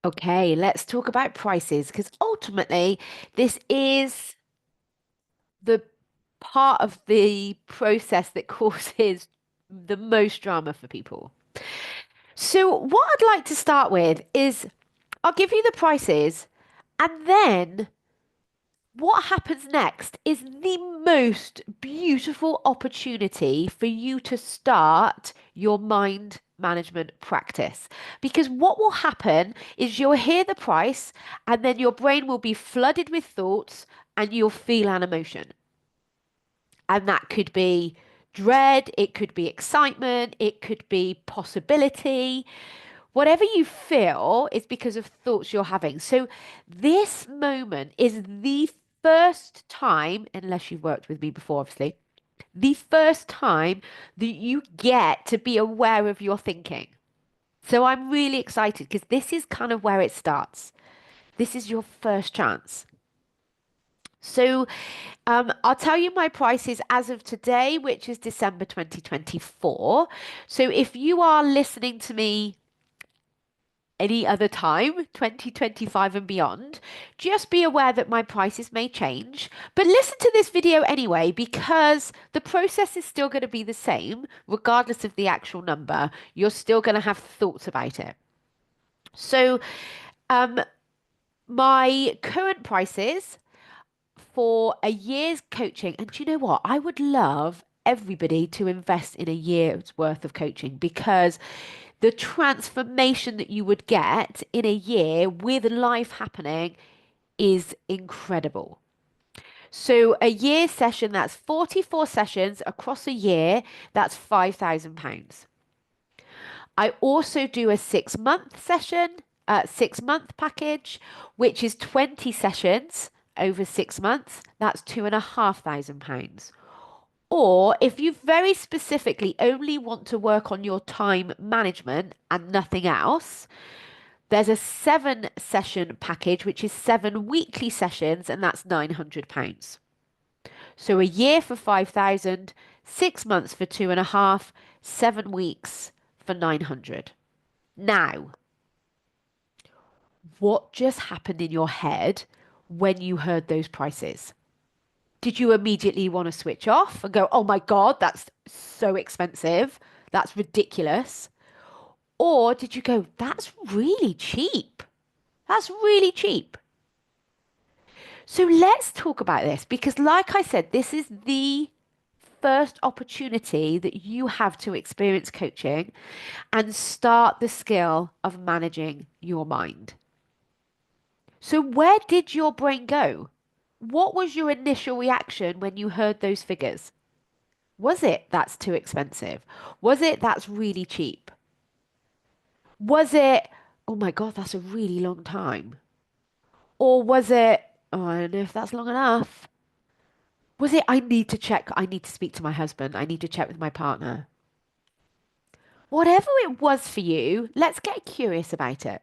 Okay, let's talk about prices because ultimately, this is the part of the process that causes the most drama for people. So, what I'd like to start with is I'll give you the prices, and then what happens next is the most beautiful opportunity for you to start your mind management practice. Because what will happen is you'll hear the price, and then your brain will be flooded with thoughts, and you'll feel an emotion. And that could be dread, it could be excitement, it could be possibility. Whatever you feel is because of thoughts you're having. So, this moment is the first time, unless you've worked with me before, obviously, the first time that you get to be aware of your thinking. So, I'm really excited because this is kind of where it starts. This is your first chance. So, I'll tell you my prices as of today, which is December 2024. So, if you are listening to me any other time, 2025 and beyond, just be aware that my prices may change. But listen to this video anyway, because the process is still going to be the same, regardless of the actual number. You're still going to have thoughts about it. So, um, my current prices for a year's coaching. And do you know what? I would love everybody to invest in a year's worth of coaching because the transformation that you would get in a year with life happening is incredible. So, a year session, that's 44 sessions across a year, that's £5,000. I also do a 6 month session, 6 month package, which is 20 sessions over 6 months. That's £2,500. Or if you very specifically only want to work on your time management and nothing else, there's a 7 session package, which is 7 weekly sessions, and that's £900. So a year for 5,000, 6 months for two and a half, 7 weeks for 900. Now, what just happened in your head when you heard those prices? Did you immediately want to switch off and go, oh my God, that's so expensive. That's ridiculous. Or did you go, that's really cheap? That's really cheap. So let's talk about this because, like I said, this is the first opportunity that you have to experience coaching and start the skill of managing your mind. So, where did your brain go? What was your initial reaction when you heard those figures? Was it that's too expensive? Was it that's really cheap? Was it, oh my God, that's a really long time? Or was it, oh, I don't know if that's long enough? Was it, I need to check, I need to speak to my husband, I need to check with my partner? Whatever it was for you, let's get curious about it.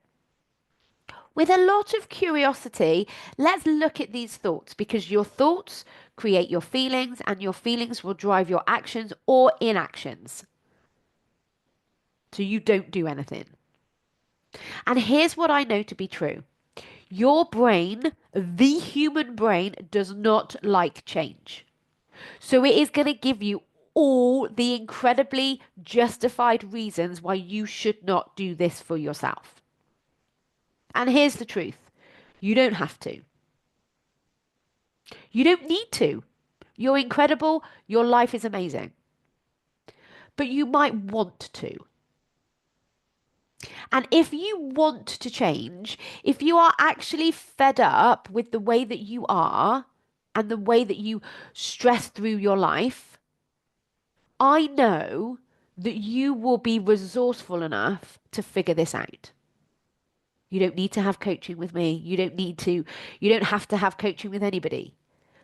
With a lot of curiosity, let's look at these thoughts because your thoughts create your feelings and your feelings will drive your actions or inactions. So you don't do anything. And here's what I know to be true. Your brain, the human brain, does not like change. So it is going to give you all the incredibly justified reasons why you should not do this for yourself. And here's the truth. You don't have to. You don't need to. You're incredible. Your life is amazing. But you might want to. And if you want to change, if you are actually fed up with the way that you are and the way that you stress through your life, I know that you will be resourceful enough to figure this out. You don't need to have coaching with me. You don't have to have coaching with anybody.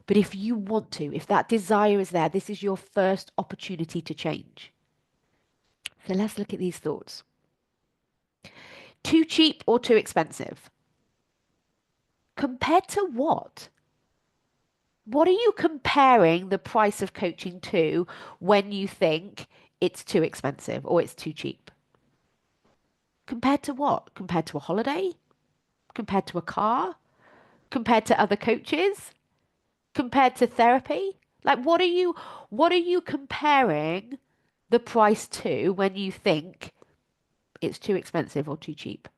But if you want to, if that desire is there, this is your first opportunity to change. So let's look at these thoughts. Too cheap or too expensive? Compared to what? What are you comparing the price of coaching to when you think it's too expensive or it's too cheap? Compared to what? Compared to a holiday? compared to a car, compared to other coaches, compared to therapy? Like what are you comparing the price to when you think it's too expensive or too cheap?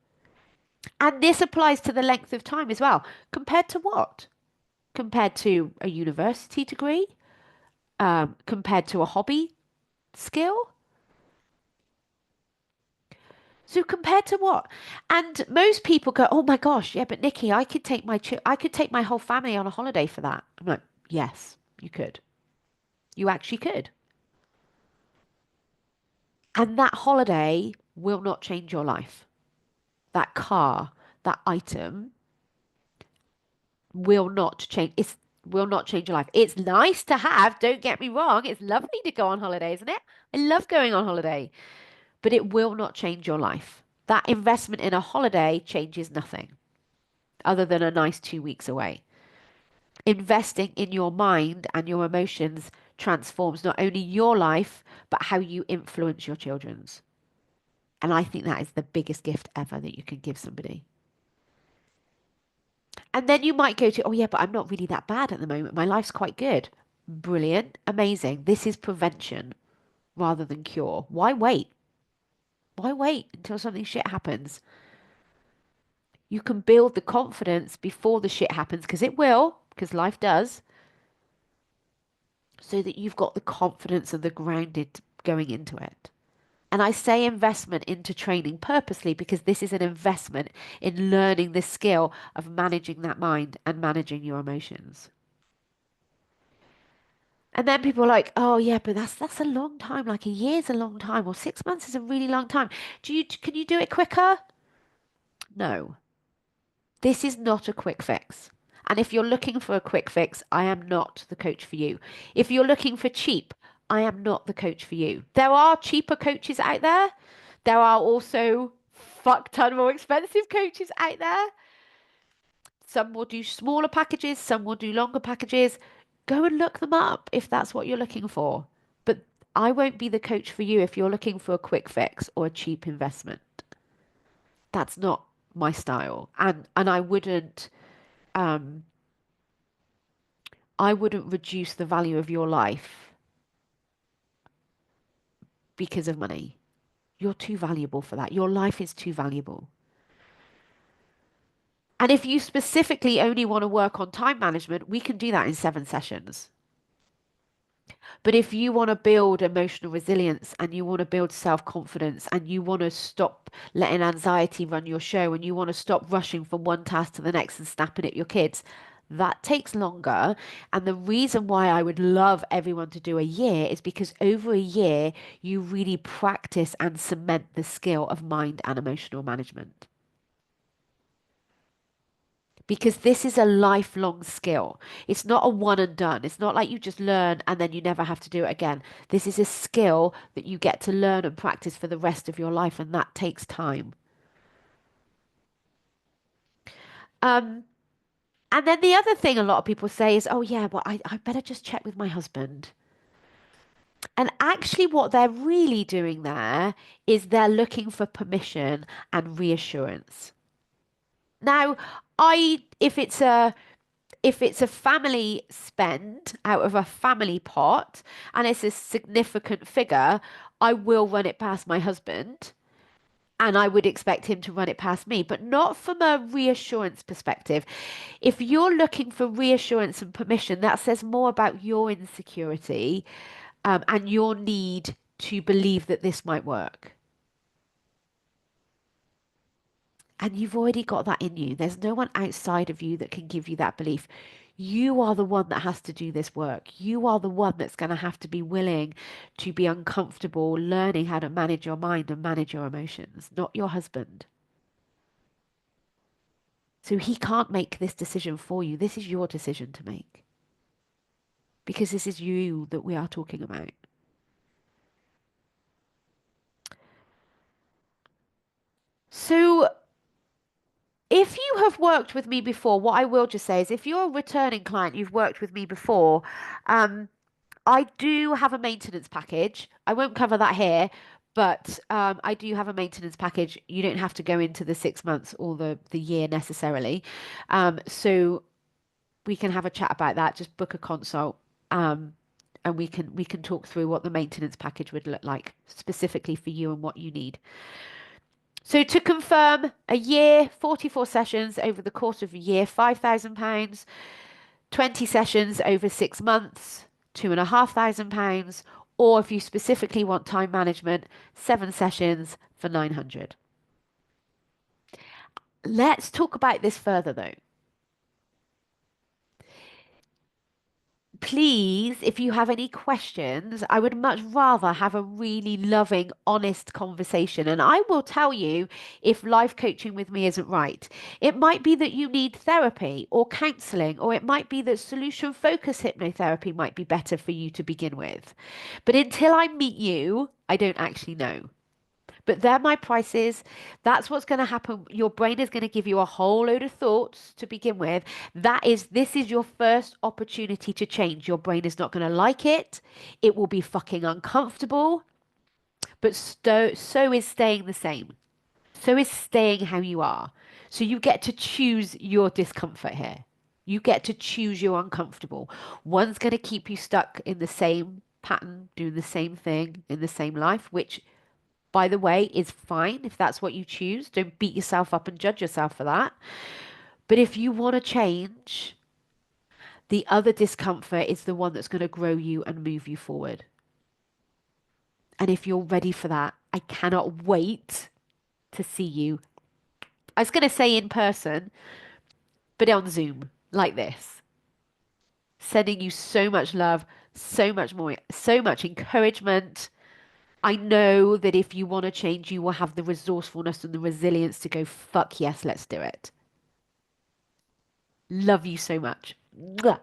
And this applies to the length of time as well. Compared to what? Compared to a university degree? Compared to a hobby skill? So compared to what? And most people go, "Oh my gosh, yeah, but Nikki, I could take my whole family on a holiday for that." I'm like, "Yes, you could. You actually could." And that holiday will not change your life. That car, that item will not change. It will not change your life. It's nice to have, don't get me wrong. It's lovely to go on holiday, isn't it? I love going on holiday, but it will not change your life. That investment in a holiday changes nothing other than a nice 2 weeks away. Investing in your mind and your emotions transforms not only your life, but how you influence your children's. And I think that is the biggest gift ever that you can give somebody. And then you might go to, "Oh, yeah, but I'm not really that bad at the moment. My life's quite good." Brilliant. Amazing. This is prevention rather than cure. Why wait? Why wait until something shit happens? You can build the confidence before the shit happens, because it will, because life does, so that you've got the confidence and the grounded going into it. And I say investment into training purposely because this is an investment in learning the skill of managing that mind and managing your emotions. And then people are like, "Oh yeah, but that's a long time. Like a year's a long time, or 6 months is a really long time. Can you do it quicker?" No, this is not a quick fix. And if you're looking for a quick fix, I am not the coach for you. If you're looking for cheap, I am not the coach for you. There are cheaper coaches out there. There are also fuck ton more expensive coaches out there. Some will do smaller packages, some will do longer packages. Go and look them up if that's what you're looking for. But I won't be the coach for you if you're looking for a quick fix or a cheap investment. That's not my style. And um I wouldn't reduce the value of your life because of money. You're too valuable for that. Your life is too valuable. And if you specifically only want to work on time management, we can do that in 7 sessions. But if you want to build emotional resilience and you want to build self-confidence and you want to stop letting anxiety run your show and you want to stop rushing from one task to the next and snapping at your kids, that takes longer. And the reason why I would love everyone to do a year is because over a year, you really practice and cement the skill of mind and emotional management. Because this is a lifelong skill. It's not a one and done. It's not like you just learn and then you never have to do it again. This is a skill that you get to learn and practice for the rest of your life, and that takes time. Um, and then the other thing a lot of people say is, "Oh, yeah, but I better just check with my husband." And actually, what they're really doing there is they're looking for permission and reassurance. Now, I if it's a family spend out of a family pot and it's a significant figure, I will run it past my husband and I would expect him to run it past me, but not from a reassurance perspective. If you're looking for reassurance and permission, that says more about your insecurity, and your need to believe that this might work. And you've already got that in you. There's no one outside of you that can give you that belief. You are the one that has to do this work. You are the one that's going to have to be willing to be uncomfortable, learning how to manage your mind and manage your emotions, not your husband. So he can't make this decision for you. This is your decision to make because this is you that we are talking about. So if you have worked with me before, what I will just say is if you're a returning client, you've worked with me before, um, I do have a maintenance package. I won't cover that here, But I do have a maintenance package. You don't have to go into the 6 months or the year necessarily. So we can have a chat about that. Just book a consult, um, and we can talk through what the maintenance package would look like specifically for you and what you need. So to confirm, a year, 44 sessions over the course of a year, £5,000, 20 sessions over 6 months, £2,500, or if you specifically want time management, 7 sessions for 900. Let's talk about this further though. Please, if you have any questions, I would much rather have a really loving, honest conversation. And I will tell you if life coaching with me isn't right. It might be that you need therapy or counseling, or it might be that solution focused hypnotherapy might be better for you to begin with. But until I meet you, I don't actually know. But they're my prices. That's what's going to happen. Your brain is going to give you a whole load of thoughts to begin with. This is your first opportunity to change. Your brain is not going to like it. It will be fucking uncomfortable, but so is staying the same. So is staying how you are. So you get to choose your discomfort here. You get to choose your uncomfortable. One's going to keep you stuck in the same pattern, doing the same thing in the same life, which by the way, is fine if that's what you choose. Don't beat yourself up and judge yourself for that. But if you want to change, the other discomfort is the one that's going to grow you and move you forward. And if you're ready for that, I cannot wait to see you. I was going to say in person, but on Zoom like this, sending you so much love, so much more, so much encouragement. I know that if you want to change, you will have the resourcefulness and the resilience to go, fuck yes, let's do it. Love you so much. Mwah.